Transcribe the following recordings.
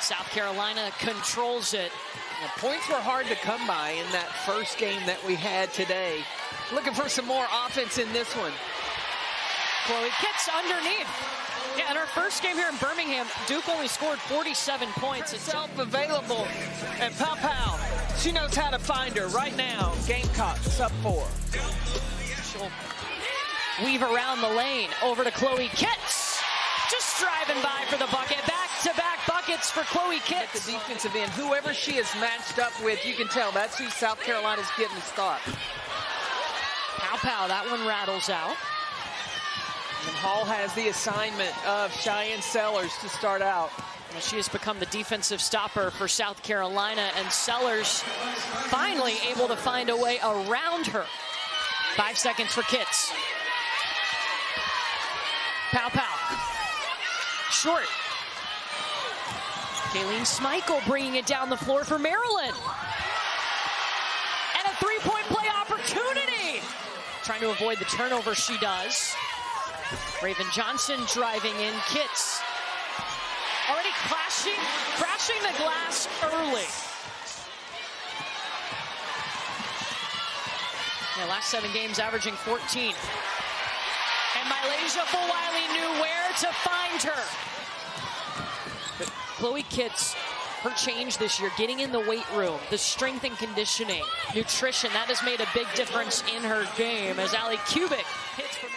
South Carolina controls it. The points were hard to come by in that first game that we had today. Looking for some more offense in this one. Chloe Kitts underneath. Yeah, in our first game here in Birmingham, Duke only scored 47 points. It's self-available. And Pow Pow, she knows how to find her right now. Gamecocks up 4. She'll weave around the lane over to Chloe Kitts. Just driving by for the bucket. Back-to-back buckets for Chloe Kitts. At the defensive end, whoever she is matched up with, you can tell that's who South Carolina's getting stopped. Pow Pow, that one rattles out. And Hall has the assignment of Cheyenne Sellers to start out. She has become the defensive stopper for South Carolina, and Sellers finally able to find a way around her. 5 seconds for Kitts. Pow Pow. Short. Kayleen Smichael bringing it down the floor for Maryland. And a three-point play opportunity. Trying to avoid the turnover, she does. Raven Johnson driving in. Kitts already crashing the glass early. Yeah, last 7 games averaging 14. And Mylasia Fulwiley knew where to find her. But Chloe Kitts, her change this year, getting in the weight room, the strength and conditioning, nutrition, that has made a big difference in her game as Allie Kubik hits for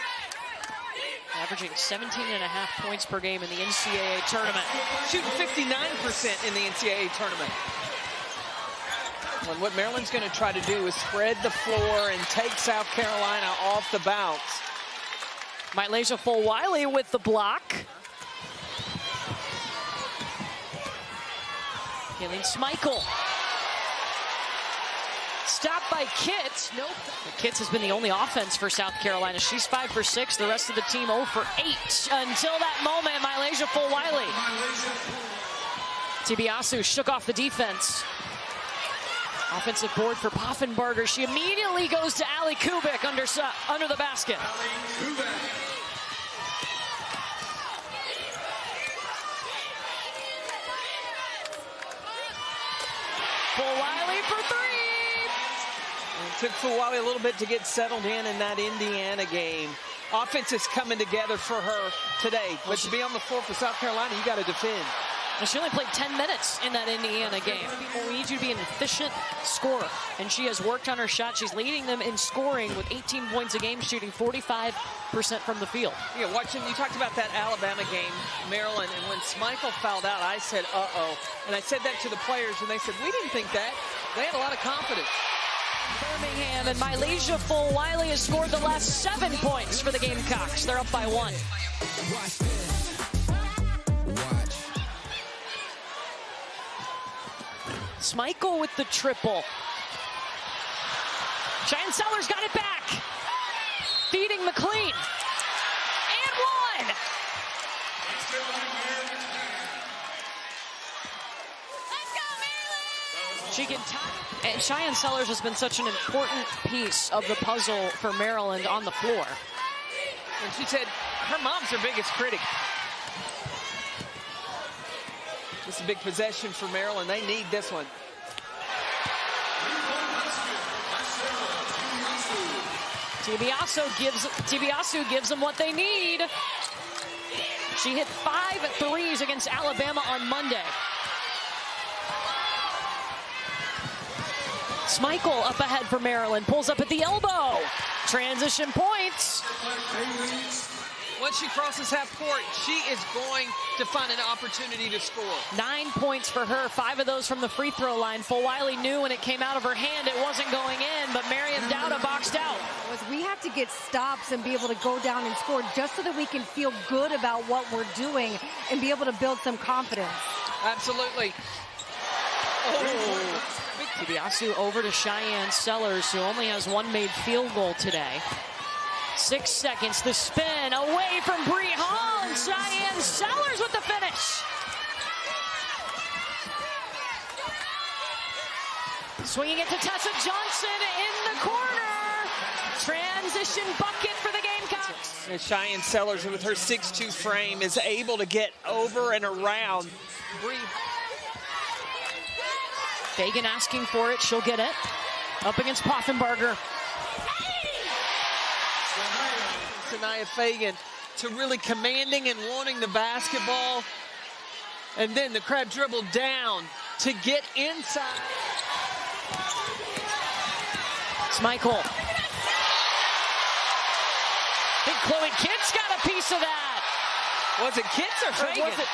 averaging 17.5 points per game in the NCAA tournament. Shooting 59% in the NCAA tournament. And what Maryland's going to try to do is spread the floor and take South Carolina off the bounce. Mylasia Fulwiley with the block. Kayleen Smichael. Stopped by Kitts. Nope. Kitts has been the only offense for South Carolina. She's 5 for 6. The rest of the team 0 for 8. Until that moment, Mylasia Fulwiley. Tibiasu shook off the defense. Offensive board for Poffenbarger. She immediately goes to Allie Kubik under the basket. Fulwiley for 3. It took Fulwiley a little bit to get settled in that Indiana game. Offense is coming together for her today. But to be on the floor for South Carolina, you got to defend. And she only played 10 minutes in that Indiana game. We need you to be an efficient scorer. And she has worked on her shot. She's leading them in scoring with 18 points a game, shooting 45% from the field. Yeah, watching, you talked about that Alabama game, Maryland, and when Smichael fouled out, I said, uh-oh. And I said that to the players, and they said, we didn't think that. They had a lot of confidence. Birmingham, and Mylasia Fulwiley has scored the last 7 points for the Gamecocks. They're up by 1. Smichael with the triple. Cheyenne Sellers got it back. Feeding McLean. And 1. She can and Cheyenne Sellers has been such an important piece of the puzzle for Maryland on the floor. And she said her mom's her biggest critic. This is a big possession for Maryland. They need this one. Tibiasu gives them what they need. She hit 5 threes against Alabama on Monday. Smichael up ahead for Maryland, pulls up at the elbow. Transition points. Once she crosses half court, she is going to find an opportunity to score. 9 points for her, 5 of those from the free throw line. Fulwiley knew when it came out of her hand it wasn't going in, but Mariam Dowda boxed out. We have to get stops and be able to go down and score just so that we can feel good about what we're doing and be able to build some confidence. Absolutely. Oh. Tibiasu over to Cheyenne Sellers, who only has 1 made field goal today. 6 seconds, the spin away from Bree Hall, and Cheyenne Sellers with the finish. Swinging it to Tessa Johnson in the corner. Transition bucket for the Gamecocks. And Cheyenne Sellers, with her 6'2" frame, is able to get over and around Bree Fagan asking for it. She'll get it. Up against Poffenbarger. Sanaya Fagan to really commanding and wanting the basketball. And then the crab dribble down to get inside. Michael. I think Chloe Kitts got a piece of that. Was it Kitts or Fagan? Was it?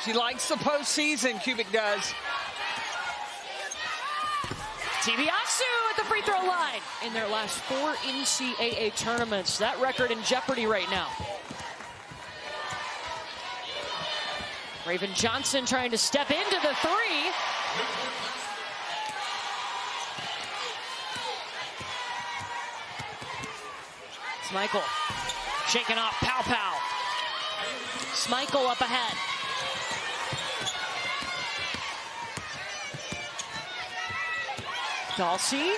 She likes the postseason, Kubik does. Tibiasu at the free throw line. In their last 4 NCAA tournaments, that record in jeopardy right now. Raven Johnson trying to step into the 3. Michael shaking off Pow Pow. Michael up ahead. Dulcie.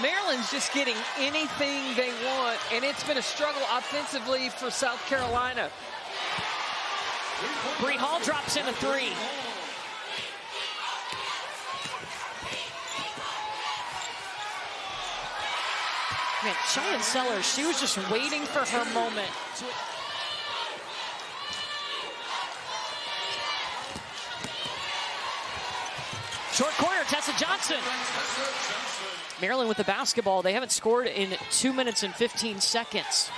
Maryland's just getting anything they want, and it's been a struggle offensively for South Carolina. Bree Hall drops in a 3. Man, Cheyenne Sellers, she was just waiting for her moment. Short corner, Tessa Johnson. Maryland with the basketball. They haven't scored in 2 minutes and 15 seconds.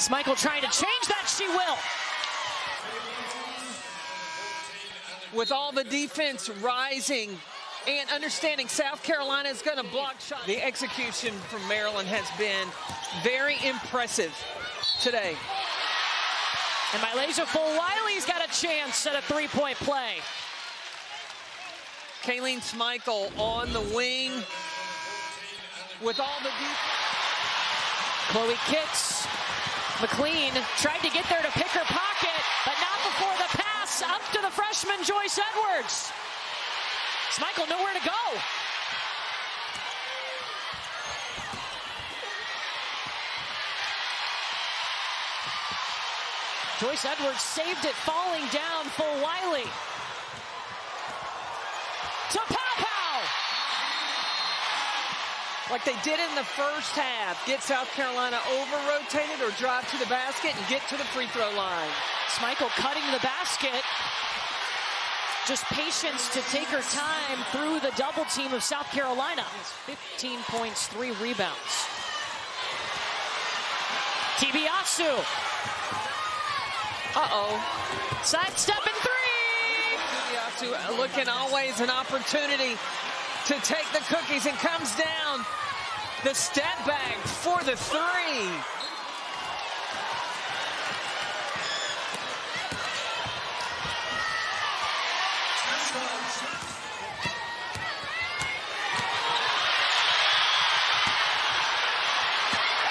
Michael trying to change that, she will. With all the defense rising and understanding South Carolina is going to block shots. The execution from Maryland has been very impressive today. And Mylasia Full-Wiley's got a chance at a 3-point play. Kayleen Schmeichel on the wing with all the defense. Chloe Kitts. McLean tried to get there to pick her pocket, but not before the pass up to the freshman Joyce Edwards. Schmeichel nowhere to go. Joyce Edwards saved it, falling down. Full-Wiley to Pow Pow. Like they did in the first half, get South Carolina over-rotated or drive to the basket and get to the free throw line. Schmeichel cutting the basket. Just patience to take her time through the double team of South Carolina. 15 points, 3 rebounds. Tibiasu. Sidestep and 3. Tibiasu looking always an opportunity to take the cookies, and comes down. The step back for the 3.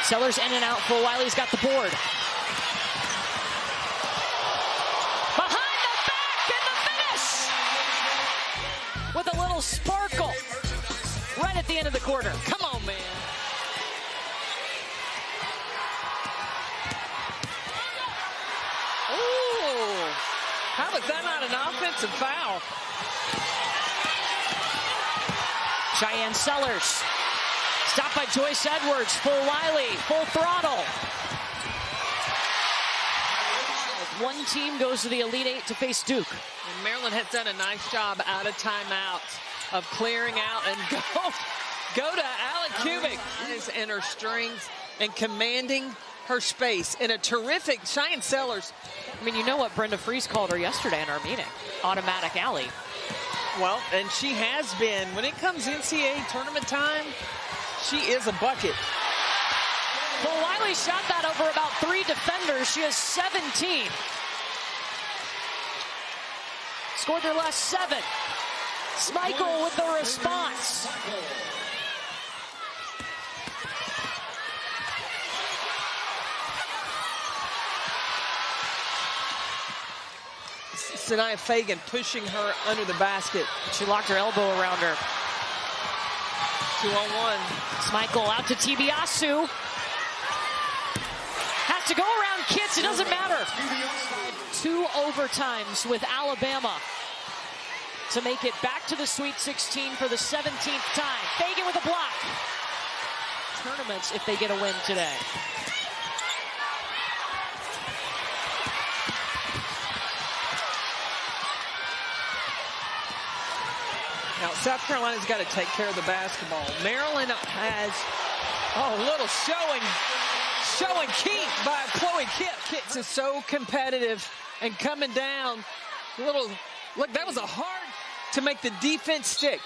Sellers in and out. Full-Wiley's got the board. Behind the back and the finish! With a little sparkle right at the end of the quarter. Come on, man. Ooh. How was that not an offensive foul? Cheyenne Sellers. Stopped by Joyce Edwards. Full-Wiley, full throttle. One team goes to the Elite Eight to face Duke. And Maryland has done a nice job out of timeout of clearing out and go to Alec Kubik. And her strength and commanding her space in a terrific Cheyenne Sellers. I mean, you know what Brenda Fries called her yesterday in our meeting. Automatic alley. Well, and she has been. When it comes NCAA tournament time, she is a bucket. Full-Wiley shot that over about 3 defenders. She has 17. Scored their last 7. Schmeichel with the response. Sanaya Fagan pushing her under the basket. She locked her elbow around her. 2-on-1. Schmeichel out to Tibiasu. to go around Kitts. It doesn't matter. 2 overtimes with Alabama to make it back to the Sweet 16 for the 17th time. Fagan with a block. Tournaments if they get a win today. Now, South Carolina's got to take care of the basketball. Maryland has, a little showing Keith by Chloe Kitts. Kitts is so competitive and coming down. Look, that was a hard to make the defense stick.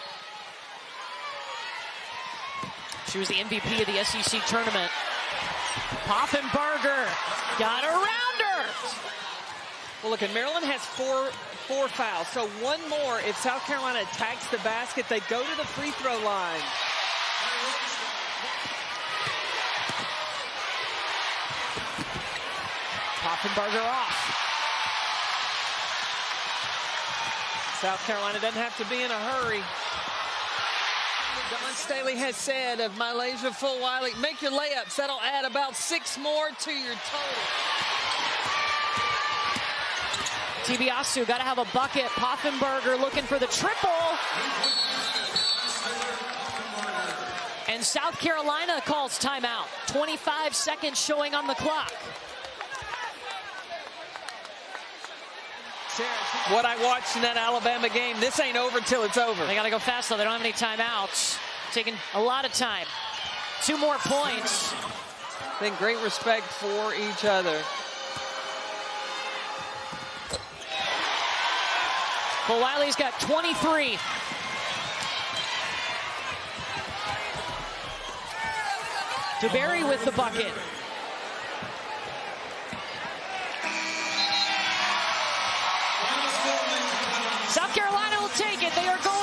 She was the MVP of the SEC tournament. Poffenbarger got around her. Well, look, and Maryland has four fouls, so one more. If South Carolina attacks the basket, they go to the free throw line. Poffenbarger off. South Carolina doesn't have to be in a hurry. Don Staley has said of Malaysia Fulwiley, make your layups. That'll add about 6 more to your total. Tibiasu got to have a bucket. Poffenbarger looking for the triple. And South Carolina calls timeout. 25 seconds showing on the clock. What I watched in that Alabama game, this ain't over till it's over. They got to go fast, though. They don't have any timeouts. Taking a lot of time. 2 more points. I think great respect for each other. Fulwiley's got 23. DeBerry with the bucket. South Carolina will take it. They are going